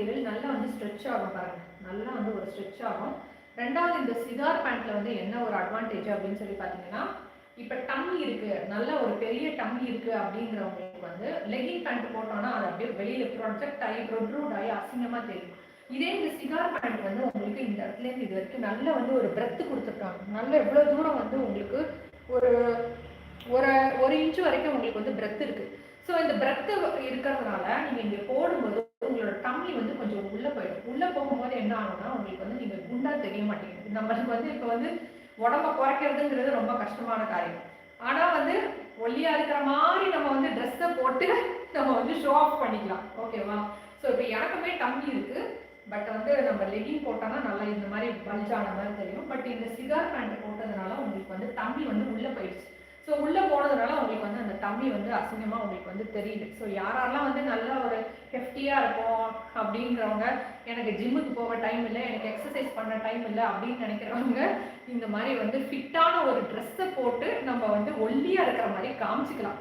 Material நல்லா வந்து stretch ஆகும் பாருங்க, நல்லா வந்து ஒரு ஸ்ட்ரெச் ஆகும். ரெண்டாவது இந்த சிகார் பேண்ட்ல வந்து என்ன ஒரு அட்வான்டேஜ் அப்படின்னு சொல்லி பார்த்தீங்கன்னா, இப்போ டம்மி இருக்கு, நல்ல ஒரு பெரிய டம்மி இருக்கு அப்படிங்கிறவங்களுக்கு வந்து லெகின் பேண்ட் போட்டோம்னா அது அப்படியே வெளியில ப்ரொஜெக்ட் ஆகி ப்ரொட்ரூட் ஆகி அசிங்கமா தெரியும். இதே இந்த சிகார் பேண்ட் வந்து உங்களுக்கு இந்த இடத்துல இருந்து இது வரைக்கும் நல்ல வந்து ஒரு பிரெத் கொடுத்துருக்காங்க. நல்ல எவ்வளவு தூரம் வந்து உங்களுக்கு ஒரு ஒரு ஒரு இன்ச்சு வரைக்கும் உங்களுக்கு வந்து பிரெத் இருக்கு. ஸோ இந்த பிரெத் இருக்கிறதுனால நீங்க இங்க போடும்போது உங்களோட டம்மி வந்து கொஞ்சம் உள்ள போயிடும். உள்ள போகும்போது என்ன ஆகும்னா உங்களுக்கு வந்து நீங்க குண்டா தெரிய மாட்டீங்க. நம்மளுக்கு வந்து இப்போ வந்து உடம்ப குறைக்கிறதுங்கிறது ரொம்ப கஷ்டமான காரியம். ஆனா வந்து ஒல்லியா இருக்கிற மாதிரி நம்ம வந்து ட்ரெஸ்ஸை போட்டு நம்ம வந்து ஷோ ஆஃப் பண்ணிக்கலாம். ஓகேவா? ஸோ இப்போ எனக்குமே டம்மி இருக்கு. பட் வந்து நம்ம லெகின் போட்டோம்னா நல்லா இந்த மாதிரி பல்ஜான மாதிரி தெரியும். பட் இந்த சிகார் பேண்ட் போட்டதுனால உங்களுக்கு வந்து டம்மி வந்து உள்ள போயிடுச்சு. ஸோ உள்ளே போனதுனால உங்களுக்கு வந்து அந்த டம்மி வந்து அசிங்கமாக உங்களுக்கு வந்து தெரியுது. ஸோ யாரெல்லாம் வந்து நல்ல ஒரு ஹெஃப்டியாக இருக்கும் அப்படிங்கிறவங்க, எனக்கு ஜிம்முக்கு போக டைம் இல்லை, எனக்கு எக்ஸசைஸ் பண்ண டைம் இல்லை அப்படின்னு நினைக்கிறவங்க இந்த மாதிரி வந்து ஃபிட்டான ஒரு ட்ரெஸ்ஸை போட்டு நம்ம வந்து ஒல்லியாக இருக்கிற மாதிரி காமிச்சிக்கலாம்.